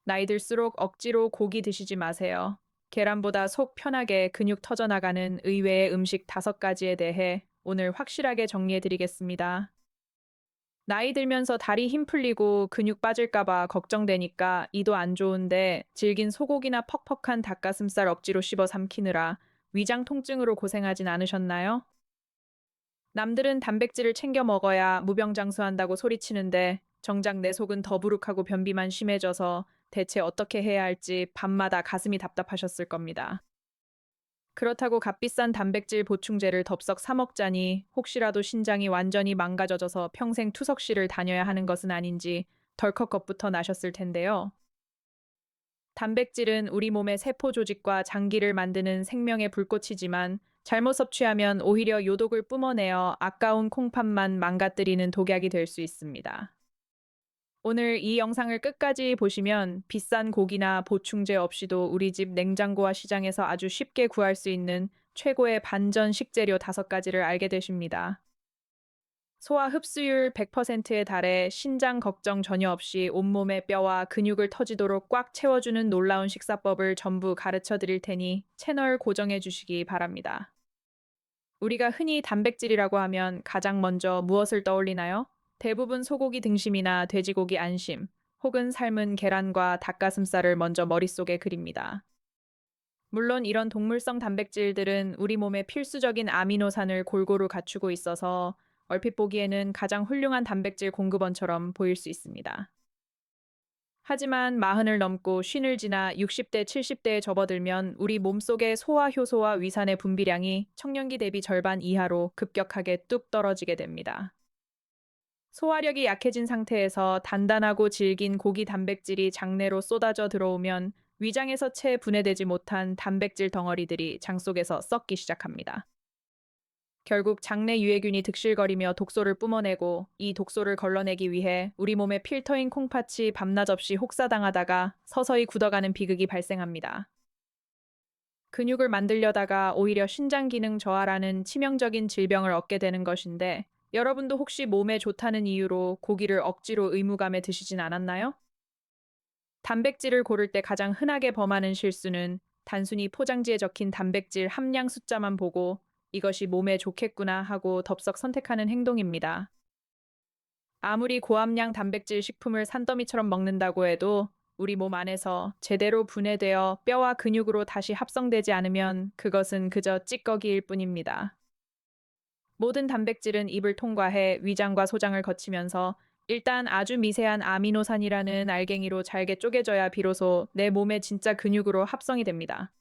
나이 들수록 억지로 고기 드시지 마세요. 계란보다 속 편하게 근육 터져나가는 의외의 음식 5가지에 대해 오늘 확실하게 정리해 드리겠습니다. 나이 들면서 다리 힘 풀리고 근육 빠질까봐 걱정되니까 이도 안 좋은데 질긴 소고기나 퍽퍽한 닭가슴살 억지로 씹어 삼키느라 위장 통증으로 고생하진 않으셨나요? 남들은 단백질을 챙겨 먹어야 무병장수한다고 소리치는데 정작 내 속은 더부룩하고 변비만 심해져서 대체 어떻게 해야 할지 밤마다 가슴이 답답하셨을 겁니다. 그렇다고 값비싼 단백질 보충제를 덥석 사 먹자니 혹시라도 신장이 완전히 망가져져서 평생 투석실을 다녀야 하는 것은 아닌지 덜컥 겁부터 나셨을 텐데요. 단백질은 우리 몸의 세포 조직과 장기를 만드는 생명의 불꽃이지만 잘못 섭취하면 오히려 요독을 뿜어내어 아까운 콩팥만 망가뜨리는 독약이 될 수 있습니다. 오늘 이 영상을 끝까지 보시면 비싼 고기나 보충제 없이도 우리 집 냉장고와 시장에서 아주 쉽게 구할 수 있는 최고의 반전 식재료 5가지를 알게 되십니다. 소화 흡수율 100%에 달해 신장 걱정 전혀 없이 온몸의 뼈와 근육을 터지도록 꽉 채워주는 놀라운 식사법을 전부 가르쳐 드릴 테니 채널 고정해 주시기 바랍니다. 우리가 흔히 단백질이라고 하면 가장 먼저 무엇을 떠올리나요? 대부분 소고기 등심이나 돼지고기 안심, 혹은 삶은 계란과 닭가슴살을 먼저 머릿속에 그립니다. 물론 이런 동물성 단백질들은 우리 몸의 필수적인 아미노산을 골고루 갖추고 있어서 얼핏 보기에는 가장 훌륭한 단백질 공급원처럼 보일 수 있습니다. 하지만 40을 넘고 50을 지나 60대, 70대에 접어들면 우리 몸속의 소화 효소와 위산의 분비량이 청년기 대비 절반 이하로 급격하게 뚝 떨어지게 됩니다. 소화력이 약해진 상태에서 단단하고 질긴 고기 단백질이 장내로 쏟아져 들어오면 위장에서 채 분해되지 못한 단백질 덩어리들이 장 속에서 썩기 시작합니다. 결국 장내 유해균이 득실거리며 독소를 뿜어내고 이 독소를 걸러내기 위해 우리 몸의 필터인 콩팥이 밤낮 없이 혹사당하다가 서서히 굳어가는 비극이 발생합니다. 근육을 만들려다가 오히려 신장 기능 저하라는 치명적인 질병을 얻게 되는 것인데 여러분도 혹시 몸에 좋다는 이유로 고기를 억지로 의무감에 드시진 않았나요? 단백질을 고를 때 가장 흔하게 범하는 실수는 단순히 포장지에 적힌 단백질 함량 숫자만 보고 이것이 몸에 좋겠구나 하고 덥석 선택하는 행동입니다. 아무리 고함량 단백질 식품을 산더미처럼 먹는다고 해도 우리 몸 안에서 제대로 분해되어 뼈와 근육으로 다시 합성되지 않으면 그것은 그저 찌꺼기일 뿐입니다. 모든 단백질은 입을 통과해 위장과 소장을 거치면서 일단 아주 미세한 아미노산이라는 알갱이로 잘게 쪼개져야 비로소 내 몸의 진짜 근육으로 합성이 됩니다.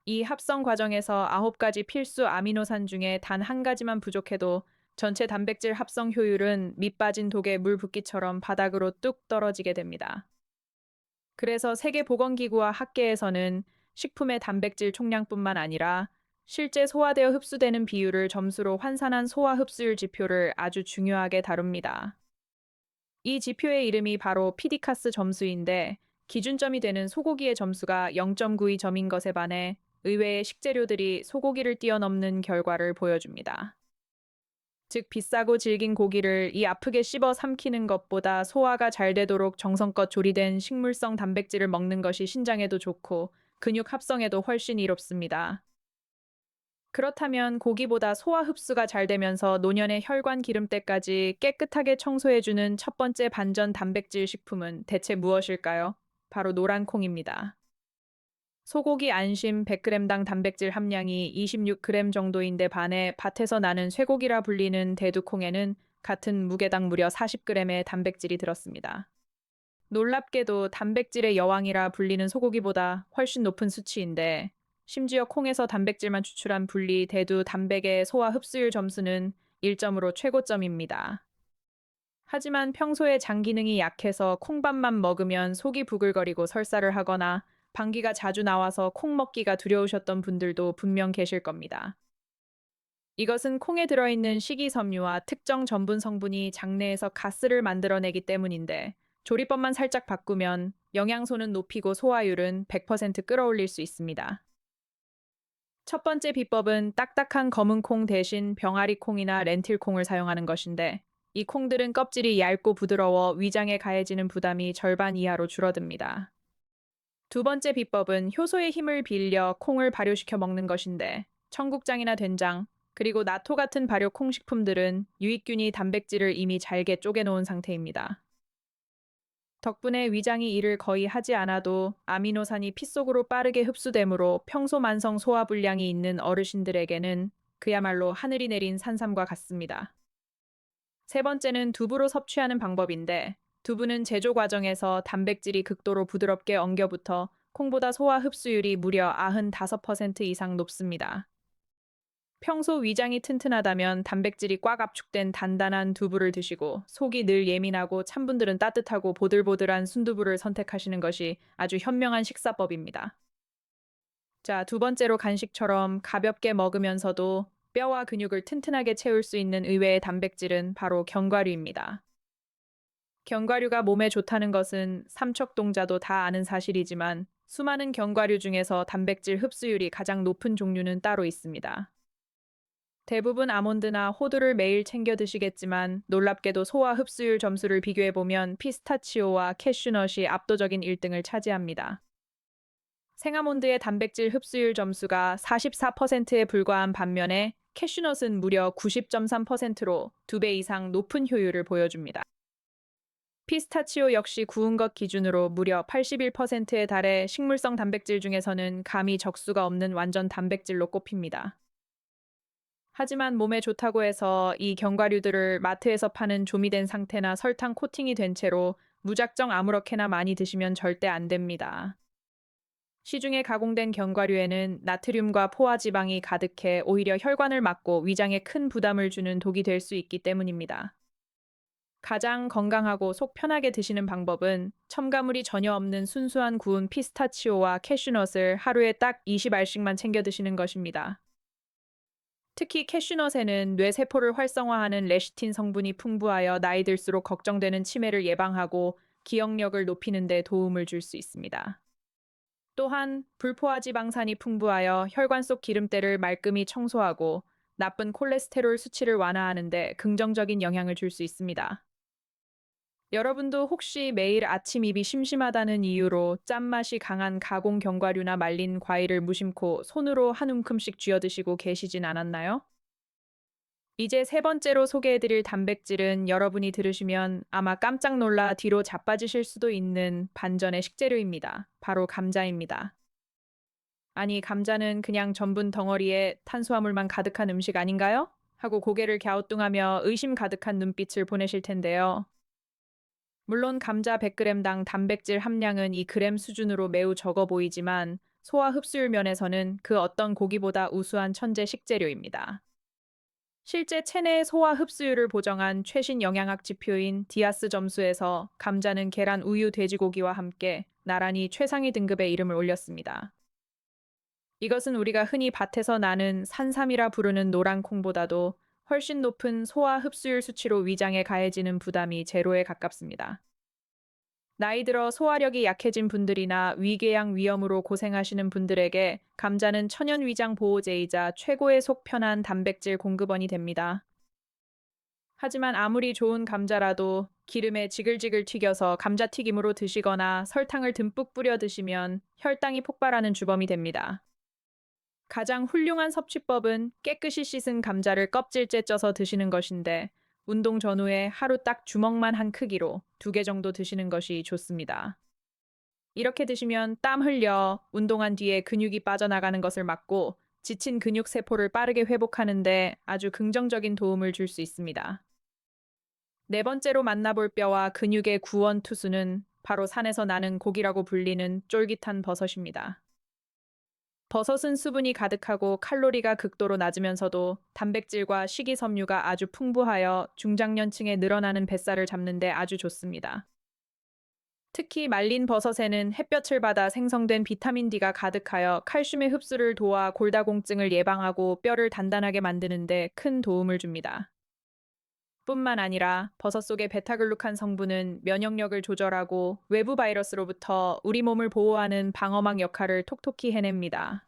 이 합성 과정에서 9가지 필수 아미노산 중에 단 한 가지만 부족해도 전체 단백질 합성 효율은 밑 빠진 독에 물 붓기처럼 바닥으로 뚝 떨어지게 됩니다. 그래서 세계보건기구와 학계에서는 식품의 단백질 총량뿐만 아니라 실제 소화되어 흡수되는 비율을 점수로 환산한 소화 흡수율 지표를 아주 중요하게 다룹니다. 이 지표의 이름이 바로 피디카스 점수인데 기준점이 되는 소고기의 점수가 0.92점인 것에 반해 의외의 식재료들이 소고기를 뛰어넘는 결과를 보여줍니다. 즉 비싸고 질긴 고기를 이 아프게 씹어 삼키는 것보다 소화가 잘 되도록 정성껏 조리된 식물성 단백질을 먹는 것이 신장에도 좋고 근육 합성에도 훨씬 이롭습니다. 그렇다면 고기보다 소화 흡수가 잘 되면서 노년의 혈관 기름때까지 깨끗하게 청소해주는 첫 번째 반전 단백질 식품은 대체 무엇일까요? 바로 노란콩입니다. 소고기 안심 100g당 단백질 함량이 26g 정도인데 반해 밭에서 나는 쇠고기라 불리는 대두콩에는 같은 무게당 무려 40g의 단백질이 들었습니다. 놀랍게도 단백질의 여왕이라 불리는 소고기보다 훨씬 높은 수치인데 심지어 콩에서 단백질만 추출한 분리 대두 단백의 소화 흡수율 점수는 1점으로 최고점입니다. 하지만 평소에 장 기능이 약해서 콩밥만 먹으면 속이 부글거리고 설사를 하거나 방귀가 자주 나와서 콩 먹기가 두려우셨던 분들도 분명 계실 겁니다. 이것은 콩에 들어있는 식이섬유와 특정 전분 성분이 장내에서 가스를 만들어내기 때문인데 조리법만 살짝 바꾸면 영양소는 높이고 소화율은 100% 끌어올릴 수 있습니다. 첫 번째 비법은 딱딱한 검은 콩 대신 병아리 콩이나 렌틸 콩을 사용하는 것인데 이 콩들은 껍질이 얇고 부드러워 위장에 가해지는 부담이 절반 이하로 줄어듭니다. 두 번째 비법은 효소의 힘을 빌려 콩을 발효시켜 먹는 것인데, 청국장이나 된장, 그리고 나토 같은 발효 콩식품들은 유익균이 단백질을 이미 잘게 쪼개놓은 상태입니다. 덕분에 위장이 일을 거의 하지 않아도 아미노산이 피 속으로 빠르게 흡수되므로 평소 만성 소화불량이 있는 어르신들에게는 그야말로 하늘이 내린 산삼과 같습니다. 세 번째는 두부로 섭취하는 방법인데, 두부는 제조 과정에서 단백질이 극도로 부드럽게 엉겨붙어 콩보다 소화 흡수율이 무려 95% 이상 높습니다. 평소 위장이 튼튼하다면 단백질이 꽉 압축된 단단한 두부를 드시고, 속이 늘 예민하고 찬 분들은 따뜻하고 보들보들한 순두부를 선택하시는 것이 아주 현명한 식사법입니다. 자, 두 번째로 간식처럼 가볍게 먹으면서도 뼈와 근육을 튼튼하게 채울 수 있는 의외의 단백질은 바로 견과류입니다. 견과류가 몸에 좋다는 것은 삼척동자도 다 아는 사실이지만, 수많은 견과류 중에서 단백질 흡수율이 가장 높은 종류는 따로 있습니다. 대부분 아몬드나 호두를 매일 챙겨 드시겠지만, 놀랍게도 소화 흡수율 점수를 비교해보면 피스타치오와 캐슈넛이 압도적인 1등을 차지합니다. 생아몬드의 단백질 흡수율 점수가 44%에 불과한 반면에, 캐슈넛은 무려 90.3%로 2배 이상 높은 효율을 보여줍니다. 피스타치오 역시 구운 것 기준으로 무려 81%에 달해 식물성 단백질 중에서는 감히 적수가 없는 완전 단백질로 꼽힙니다. 하지만 몸에 좋다고 해서 이 견과류들을 마트에서 파는 조미된 상태나 설탕 코팅이 된 채로 무작정 아무렇게나 많이 드시면 절대 안 됩니다. 시중에 가공된 견과류에는 나트륨과 포화지방이 가득해 오히려 혈관을 막고 위장에 큰 부담을 주는 독이 될 수 있기 때문입니다. 가장 건강하고 속 편하게 드시는 방법은 첨가물이 전혀 없는 순수한 구운 피스타치오와 캐슈넛을 하루에 딱 20알씩만 챙겨 드시는 것입니다. 특히 캐슈넛에는 뇌세포를 활성화하는 레시틴 성분이 풍부하여 나이 들수록 걱정되는 치매를 예방하고 기억력을 높이는 데 도움을 줄 수 있습니다. 또한 불포화지방산이 풍부하여 혈관 속 기름때를 말끔히 청소하고 나쁜 콜레스테롤 수치를 완화하는 데 긍정적인 영향을 줄 수 있습니다. 여러분도 혹시 매일 아침 입이 심심하다는 이유로 짠맛이 강한 가공 견과류나 말린 과일을 무심코 손으로 한 움큼씩 쥐어 드시고 계시진 않았나요? 이제 세 번째로 소개해드릴 단백질은 여러분이 들으시면 아마 깜짝 놀라 뒤로 자빠지실 수도 있는 반전의 식재료입니다. 바로 감자입니다. 아니, 감자는 그냥 전분 덩어리에 탄수화물만 가득한 음식 아닌가요? 하고 고개를 갸우뚱하며 의심 가득한 눈빛을 보내실 텐데요. 물론 감자 100g당 단백질 함량은 이 그램 수준으로 매우 적어 보이지만, 소화 흡수율 면에서는 그 어떤 고기보다 우수한 천재 식재료입니다. 실제 체내의 소화 흡수율을 보정한 최신 영양학 지표인 디아스 점수에서 감자는 계란, 우유, 돼지고기와 함께 나란히 최상위 등급에 이름을 올렸습니다. 이것은 우리가 흔히 밭에서 나는 산삼이라 부르는 노란 콩보다도 훨씬 높은 소화 흡수율 수치로 위장에 가해지는 부담이 제로에 가깝습니다. 나이 들어 소화력이 약해진 분들이나 위궤양 위염으로 고생하시는 분들에게 감자는 천연 위장 보호제이자 최고의 속 편한 단백질 공급원이 됩니다. 하지만 아무리 좋은 감자라도 기름에 지글지글 튀겨서 감자튀김으로 드시거나 설탕을 듬뿍 뿌려 드시면 혈당이 폭발하는 주범이 됩니다. 가장 훌륭한 섭취법은 깨끗이 씻은 감자를 껍질째 쪄서 드시는 것인데, 운동 전후에 하루 딱 주먹만 한 크기로 2개 정도 드시는 것이 좋습니다. 이렇게 드시면 땀 흘려 운동한 뒤에 근육이 빠져나가는 것을 막고 지친 근육 세포를 빠르게 회복하는데 아주 긍정적인 도움을 줄 수 있습니다. 네 번째로 만나볼 뼈와 근육의 구원 투수는 바로 산에서 나는 고기라고 불리는 쫄깃한 버섯입니다. 버섯은 수분이 가득하고 칼로리가 극도로 낮으면서도 단백질과 식이섬유가 아주 풍부하여 중장년층에 늘어나는 뱃살을 잡는 데 아주 좋습니다. 특히 말린 버섯에는 햇볕을 받아 생성된 비타민 D가 가득하여 칼슘의 흡수를 도와 골다공증을 예방하고 뼈를 단단하게 만드는 데 큰 도움을 줍니다. 뿐만 아니라 버섯 속의 베타글루칸 성분은 면역력을 조절하고 외부 바이러스로부터 우리 몸을 보호하는 방어막 역할을 톡톡히 해냅니다.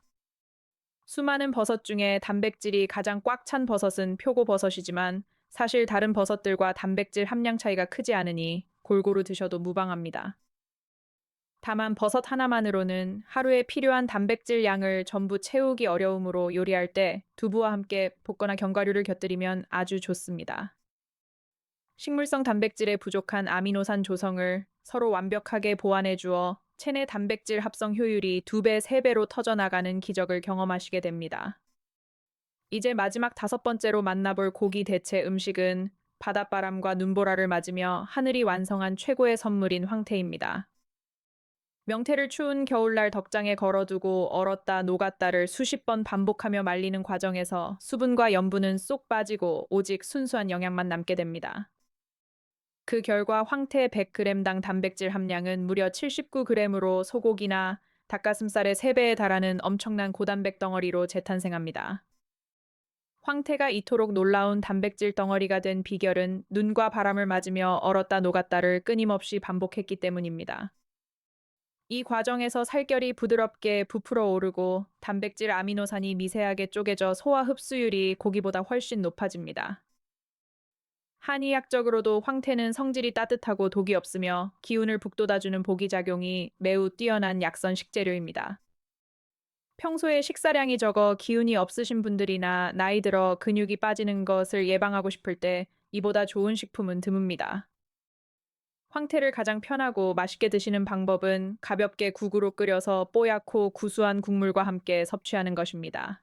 수많은 버섯 중에 단백질이 가장 꽉 찬 버섯은 표고버섯이지만, 사실 다른 버섯들과 단백질 함량 차이가 크지 않으니 골고루 드셔도 무방합니다. 다만 버섯 하나만으로는 하루에 필요한 단백질 양을 전부 채우기 어려우므로 요리할 때 두부와 함께 볶거나 견과류를 곁들이면 아주 좋습니다. 식물성 단백질에 부족한 아미노산 조성을 서로 완벽하게 보완해 주어 체내 단백질 합성 효율이 2배, 3배로 터져나가는 기적을 경험하시게 됩니다. 이제 마지막 5번째로 만나볼 고기 대체 음식은 바닷바람과 눈보라를 맞으며 하늘이 완성한 최고의 선물인 황태입니다. 명태를 추운 겨울날 덕장에 걸어두고 얼었다 녹았다를 수십 번 반복하며 말리는 과정에서 수분과 염분은 쏙 빠지고 오직 순수한 영양만 남게 됩니다. 그 결과 황태 100g당 단백질 함량은 무려 79g으로 소고기나 닭가슴살의 3배에 달하는 엄청난 고단백 덩어리로 재탄생합니다. 황태가 이토록 놀라운 단백질 덩어리가 된 비결은 눈과 바람을 맞으며 얼었다 녹았다를 끊임없이 반복했기 때문입니다. 이 과정에서 살결이 부드럽게 부풀어 오르고 단백질 아미노산이 미세하게 쪼개져 소화 흡수율이 고기보다 훨씬 높아집니다. 한의학적으로도 황태는 성질이 따뜻하고 독이 없으며 기운을 북돋아주는 보기작용이 매우 뛰어난 약선 식재료입니다. 평소에 식사량이 적어 기운이 없으신 분들이나 나이 들어 근육이 빠지는 것을 예방하고 싶을 때 이보다 좋은 식품은 드뭅니다. 황태를 가장 편하고 맛있게 드시는 방법은 가볍게 국으로 끓여서 뽀얗고 구수한 국물과 함께 섭취하는 것입니다.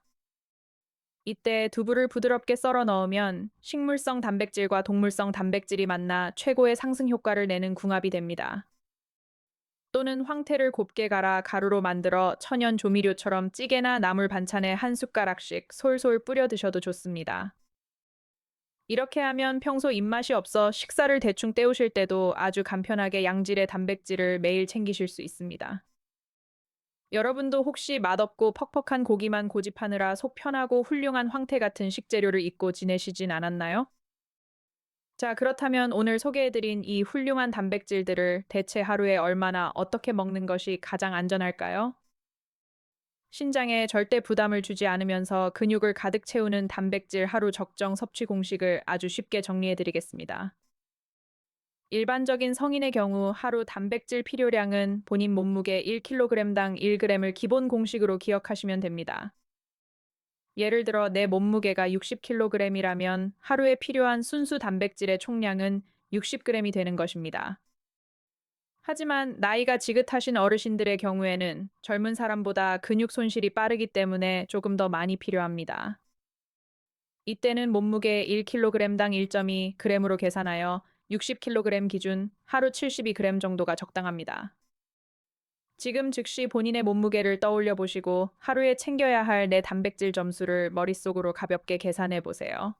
이때 두부를 부드럽게 썰어 넣으면 식물성 단백질과 동물성 단백질이 만나 최고의 상승 효과를 내는 궁합이 됩니다. 또는 황태를 곱게 갈아 가루로 만들어 천연 조미료처럼 찌개나 나물 반찬에 한 숟가락씩 솔솔 뿌려 드셔도 좋습니다. 이렇게 하면 평소 입맛이 없어 식사를 대충 때우실 때도 아주 간편하게 양질의 단백질을 매일 챙기실 수 있습니다. 여러분도 혹시 맛없고 퍽퍽한 고기만 고집하느라 속 편하고 훌륭한 황태 같은 식재료를 잊고 지내시진 않았나요? 자, 그렇다면 오늘 소개해드린 이 훌륭한 단백질들을 대체 하루에 얼마나 어떻게 먹는 것이 가장 안전할까요? 신장에 절대 부담을 주지 않으면서 근육을 가득 채우는 단백질 하루 적정 섭취 공식을 아주 쉽게 정리해드리겠습니다. 일반적인 성인의 경우 하루 단백질 필요량은 본인 몸무게 1kg당 1g을 기본 공식으로 기억하시면 됩니다. 예를 들어 내 몸무게가 60kg이라면 하루에 필요한 순수 단백질의 총량은 60g이 되는 것입니다. 하지만 나이가 지긋하신 어르신들의 경우에는 젊은 사람보다 근육 손실이 빠르기 때문에 조금 더 많이 필요합니다. 이때는 몸무게 1kg당 1.2g으로 계산하여 60kg 기준 하루 72g 정도가 적당합니다. 지금 즉시 본인의 몸무게를 떠올려 보시고 하루에 챙겨야 할 내 단백질 점수를 머릿속으로 가볍게 계산해 보세요.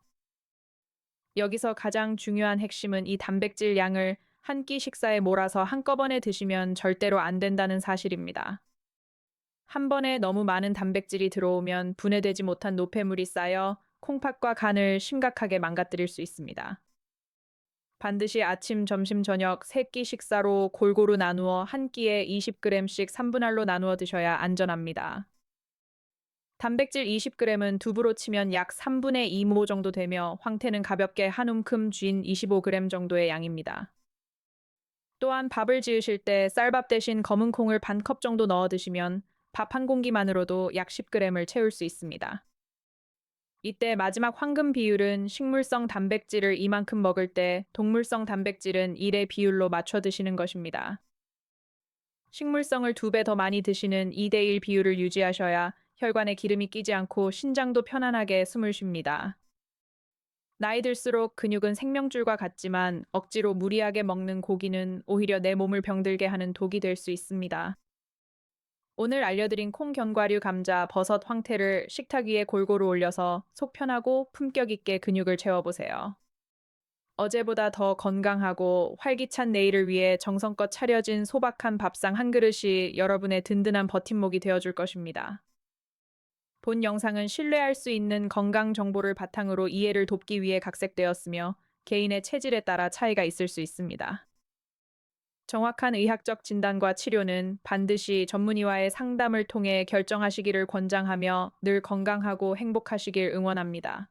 여기서 가장 중요한 핵심은 이 단백질 양을 한 끼 식사에 몰아서 한꺼번에 드시면 절대로 안 된다는 사실입니다. 한 번에 너무 많은 단백질이 들어오면 분해되지 못한 노폐물이 쌓여 콩팥과 간을 심각하게 망가뜨릴 수 있습니다. 반드시 아침, 점심, 저녁 3끼 식사로 골고루 나누어 한 끼에 20g씩 3분할로 나누어 드셔야 안전합니다. 단백질 20g은 두부로 치면 약 3분의 2모 정도 되며 황태는 가볍게 한 움큼 쥔 25g 정도의 양입니다. 또한 밥을 지으실 때 쌀밥 대신 검은 콩을 반 컵 정도 넣어 드시면 밥 한 공기만으로도 약 10g을 채울 수 있습니다. 이때 마지막 황금 비율은 식물성 단백질을 이만큼 먹을 때 동물성 단백질은 1의 비율로 맞춰 드시는 것입니다. 식물성을 2배 더 많이 드시는 2대1 비율을 유지하셔야 혈관에 기름이 끼지 않고 신장도 편안하게 숨을 쉽니다. 나이 들수록 근육은 생명줄과 같지만 억지로 무리하게 먹는 고기는 오히려 내 몸을 병들게 하는 독이 될 수 있습니다. 오늘 알려드린 콩, 견과류, 감자, 버섯, 황태를 식탁 위에 골고루 올려서 속 편하고 품격 있게 근육을 채워보세요. 어제보다 더 건강하고 활기찬 내일을 위해 정성껏 차려진 소박한 밥상 한 그릇이 여러분의 든든한 버팀목이 되어줄 것입니다. 본 영상은 신뢰할 수 있는 건강 정보를 바탕으로 이해를 돕기 위해 각색되었으며 개인의 체질에 따라 차이가 있을 수 있습니다. 정확한 의학적 진단과 치료는 반드시 전문의와의 상담을 통해 결정하시기를 권장하며 늘 건강하고 행복하시길 응원합니다.